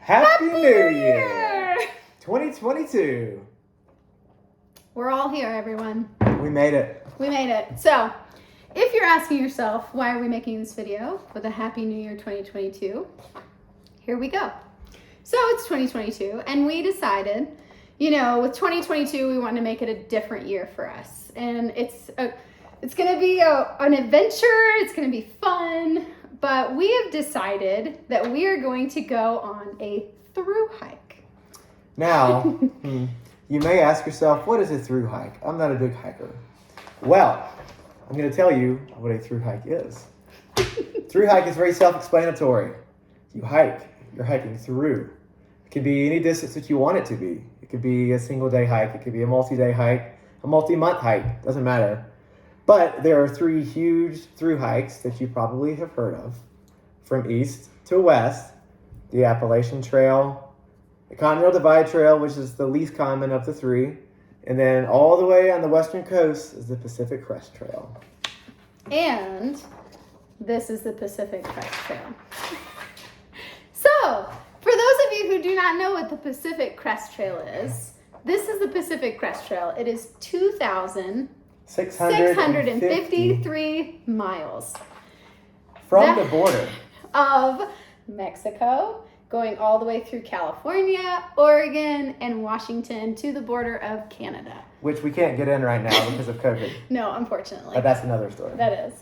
Happy New Year! 2022. We're all here, everyone. We made it. We made it. So, if you're asking yourself, why are we making this video with a Happy New Year 2022? Here we go. So, it's 2022, and we decided, with 2022, we want to make it a different year for us. And it's going to be an adventure. It's going to be fun. But we have decided that we are going to go on a through hike. Now, you may ask yourself, what is a through hike? I'm not a big hiker. Well, I'm going to tell you what a through hike is. Through hike is very self-explanatory. You hike. You're hiking through. It can be any distance that you want it to be. It could be a single day hike. It could be a multi-day hike, a multi-month hike. Doesn't matter. But there are three huge through hikes that you probably have heard of. From east to west, the Appalachian Trail, the Continental Divide Trail, which is the least common of the three, and then all the way on the western coast is the Pacific Crest Trail. And this is the Pacific Crest Trail. So, for those of you who do not know what the Pacific Crest Trail is, this is the Pacific Crest Trail. It is 2,653 miles. From the border of Mexico, going all the way through California, Oregon, and Washington to the border of Canada. Which we can't get in right now because of COVID. No, unfortunately. But that's another story. That is.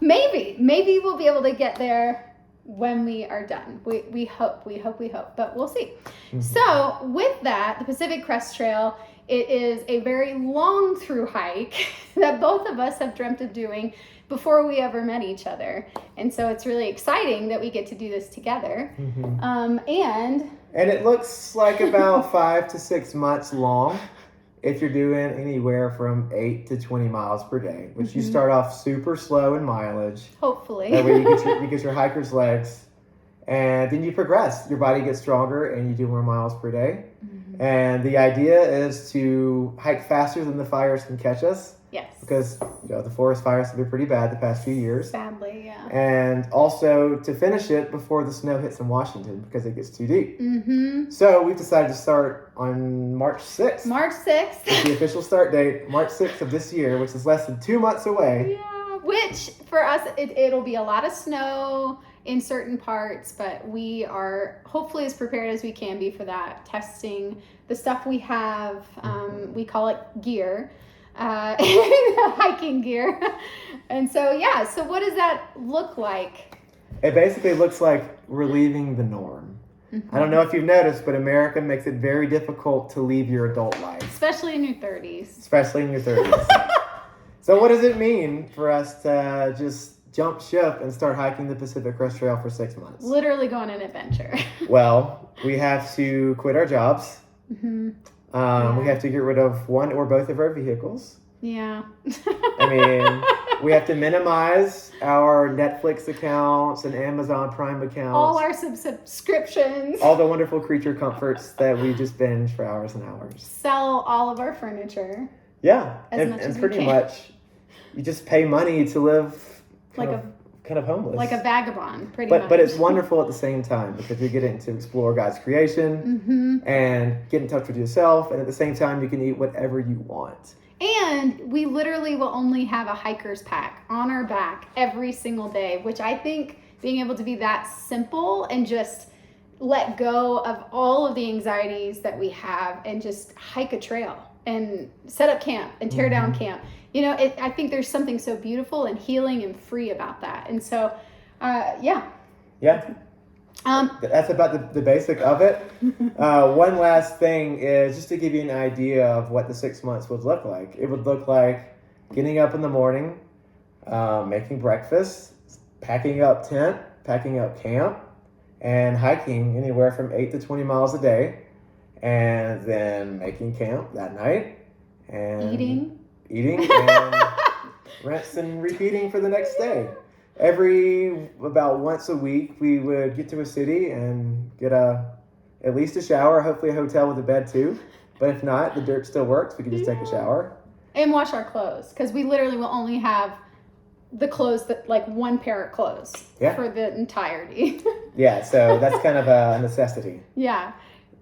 Maybe we'll be able to get there when we are done. We hope, but we'll see. Mm-hmm. So with that, the Pacific Crest Trail, it is a very long through hike that both of us have dreamt of doing before we ever met each other. And so it's really exciting that we get to do this together. Mm-hmm. And it looks like about 5 to 6 months long if you're doing anywhere from 8 to 20 miles per day, which mm-hmm. you start off super slow in mileage. Hopefully. That way you get your hiker's legs. And then you progress. Your body gets stronger and you do more miles per day. Mm-hmm. And the idea is to hike faster than the fires can catch us. Yes. Because the forest fires have been pretty bad the past few years. Sadly, yeah. And also to finish it before the snow hits in Washington because it gets too deep. Mm-hmm. So we've decided to start on March 6th. March 6th. Is the official start date, March 6th of this year, which is less than 2 months away. Yeah, which for us, it'll be a lot of snow in certain parts, but we are hopefully as prepared as we can be for that. Testing the stuff we have, we call it gear. Hiking gear. And so what does that look like? It basically looks like we're leaving the norm. Mm-hmm. I don't know if you've noticed, but America makes it very difficult to leave your adult life. Especially in your 30s. So what does it mean for us to just jump ship and start hiking the Pacific Crest Trail for 6 months? Literally go on an adventure. Well, we have to quit our jobs. Mm-hmm. We have to get rid of one or both of our vehicles. Yeah. We have to minimize our Netflix accounts and Amazon Prime accounts. All our subscriptions. All the wonderful creature comforts that we just binge for hours and hours. Sell all of our furniture. Yeah. As much as pretty we can. much you just pay money to live kind of homeless. Like a vagabond, pretty much. But it's wonderful at the same time because you're getting to explore God's creation mm-hmm. and get in touch with yourself. And at the same time, you can eat whatever you want. And we literally will only have a hiker's pack on our back every single day, which I think being able to be that simple and just let go of all of the anxieties that we have and just hike a trail and set up camp and tear mm-hmm. down camp. I think there's something so beautiful and healing and free about that. And so, yeah. That's about the basic of it. One last thing is just to give you an idea of what the 6 months would look like. It would look like getting up in the morning, making breakfast, packing up tent, packing up camp, and hiking anywhere from 8 to 20 miles a day, and then making camp that night and eating and rinse and repeating for the next day. About once a week, we would get to a city and get at least a shower, hopefully a hotel with a bed too. But if not, the dirt still works. We can just take a shower. And wash our clothes, because we literally will only have the clothes that, like, one pair of clothes for the entirety. Yeah, so that's kind of a necessity. Yeah.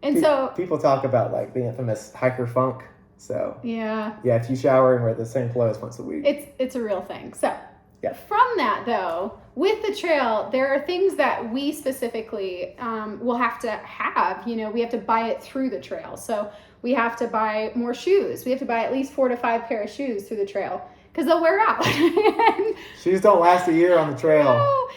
And so people talk about like the infamous hiker funk. So yeah, if you shower and wear the same clothes once a week, it's a real thing. So yeah. From that though, with the trail, there are things that we specifically will have to have. We have to buy it through the trail. So we have to buy more shoes. We have to buy at least 4 to 5 pair of shoes through the trail because they'll wear out. Shoes don't last a year on the trail. No.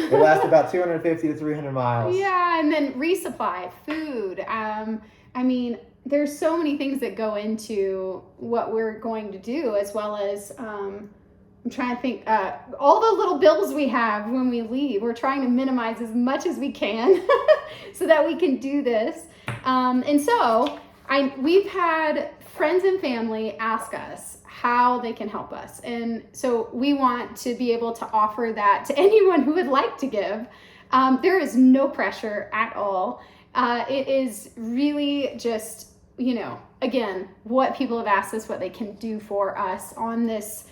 They last about 250 to 300 miles. Yeah, and then resupply, food. I mean, there's so many things that go into what we're going to do, as well as I'm trying to think, all the little bills we have when we leave. We're trying to minimize as much as we can so that we can do this. And so we've had friends and family ask us how they can help us. And so we want to be able to offer that to anyone who would like to give. There is no pressure at all. It is really just, again, what people have asked us, what they can do for us on this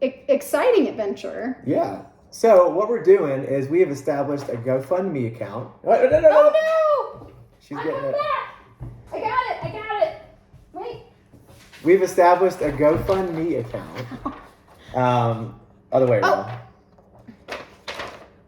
exciting adventure. Yeah. So what we're doing is we have established a GoFundMe account. Oh no! She's getting it. I got it. Wait. We've established a GoFundMe account. Other way around.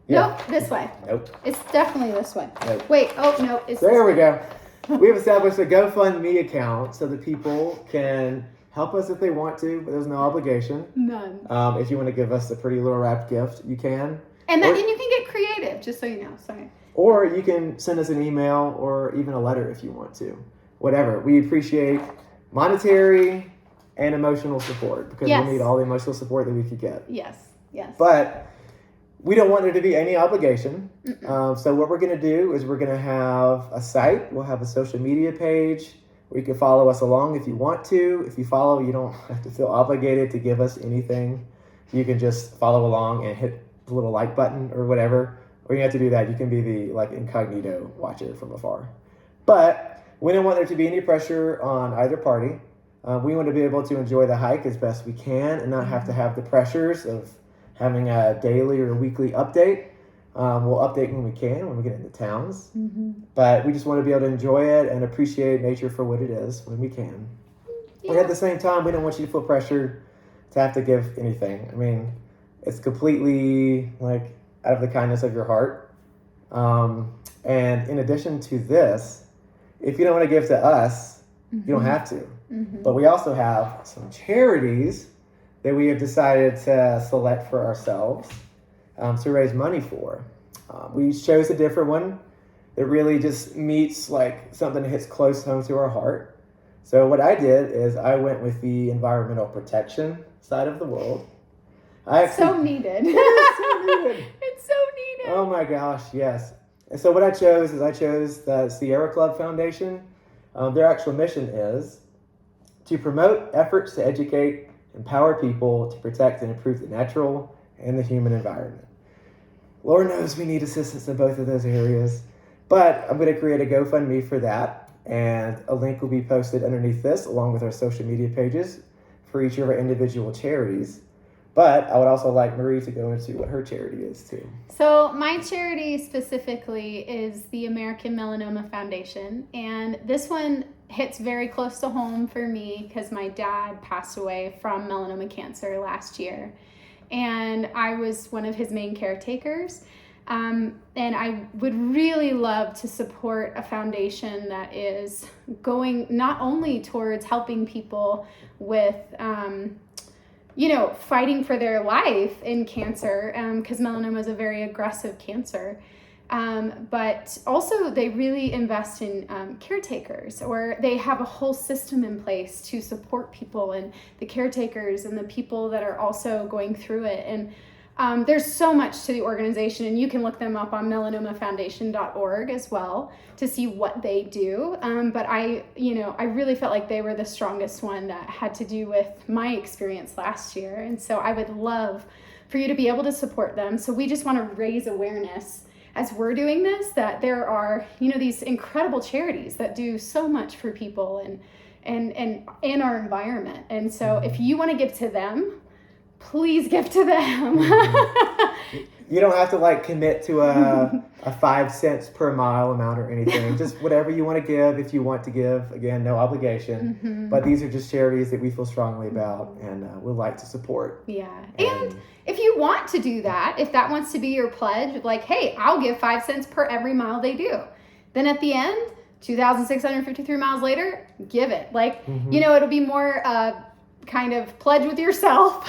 Yeah. Nope, this way. Nope. It's definitely this way. Nope. Wait, oh no, it's there we go. We've established a GoFundMe account so that people can help us if they want to, but there's no obligation. None. If you want to give us a pretty little wrapped gift, you can. And you can get creative, just so you know. Sorry. Or you can send us an email or even a letter if you want to. Whatever. We appreciate monetary and emotional support because we need all the emotional support that we could get. Yes. But we don't want there to be any obligation. So what we're going to do is we're going to have a site. We'll have a social media page where you can follow us along if you want to. If you follow, you don't have to feel obligated to give us anything. You can just follow along and hit the little like button or whatever. Or you have to do that. You can be the incognito watcher from afar. But we don't want there to be any pressure on either party. We want to be able to enjoy the hike as best we can and not have to have the pressures of having a daily or weekly update. We'll update when we can, when we get into towns. But we just want to be able to enjoy it and appreciate nature for what it is when we can. But at the same time, we don't want you to feel pressured to have to give anything. I mean, it's completely out of the kindness of your heart. And in addition to this, if you don't want to give to us, you don't have to. But we also have some charities that we have decided to select for ourselves to raise money for. We chose a different one that really just meets something that hits close home to our heart. So what I did is I went with the environmental protection side of the world. So needed. It's so needed. Oh my gosh, yes. And so what I chose is the Sierra Club Foundation. Their actual mission is to promote efforts to educate, empower people to protect and improve the natural and the human environment. Lord knows we need assistance in both of those areas, but I'm going to create a GoFundMe for that, and a link will be posted underneath this along with our social media pages for each of our individual charities. But I would also like Marie to go into what her charity is too. So my charity specifically is the American Melanoma Foundation, and this one hits very close to home for me because my dad passed away from melanoma cancer last year, and I was one of his main caretakers. And I would really love to support a foundation that is going not only towards helping people with fighting for their life in cancer, because melanoma is a very aggressive cancer. But also they really invest in caretakers, or they have a whole system in place to support people and the caretakers and the people that are also going through it. And there's so much to the organization, and you can look them up on melanomafoundation.org as well to see what they do. But I really felt like they were the strongest one that had to do with my experience last year. And so I would love for you to be able to support them. So we just want to raise awareness as we're doing this, that there are, these incredible charities that do so much for people and in our environment. And so if you want to give to them, please give to them. You don't have to like commit to a 5 cents per mile amount or anything. Just whatever you want to give, if you want to give. Again, no obligation. Mm-hmm. But these are just charities that we feel strongly about and would like to support. Yeah. And if you want to do that, if that wants to be your pledge, like, hey, I'll give 5 cents per every mile they do. Then at the end, 2,653 miles later, give it. Like, you know, it'll be more kind of pledge with yourself.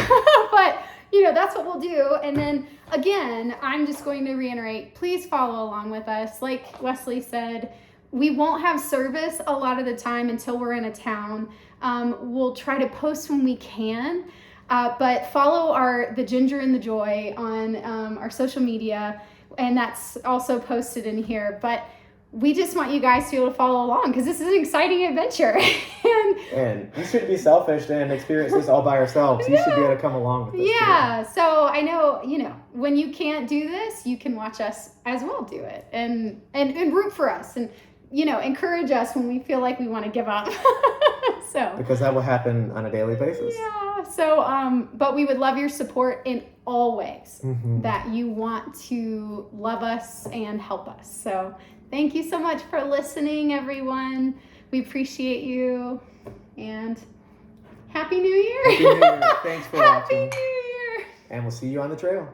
But, you know, that's what we'll do. And then, again, I'm just going to reiterate, please follow along with us. Like Wesley said, we won't have service a lot of the time until we're in a town. We'll try to post when we can. But follow the Ginger and the Joy on our social media. And that's also posted in here. But we just want you guys to be able to follow along because this is an exciting adventure. And you shouldn't be selfish and experience this all by yourselves. You should be able to come along with this. Yeah. Too. So I know, you know, when you can't do this, you can watch us as well do it and root for us and, you know, encourage us when we feel like we want to give up. Because that will happen on a daily basis. Yeah. So, but we would love your support in all ways that you want to love us and help us. So thank you so much for listening, everyone. We appreciate you. And Happy New Year. Happy New Year. Thanks for watching. Happy New Year. And we'll see you on the trail.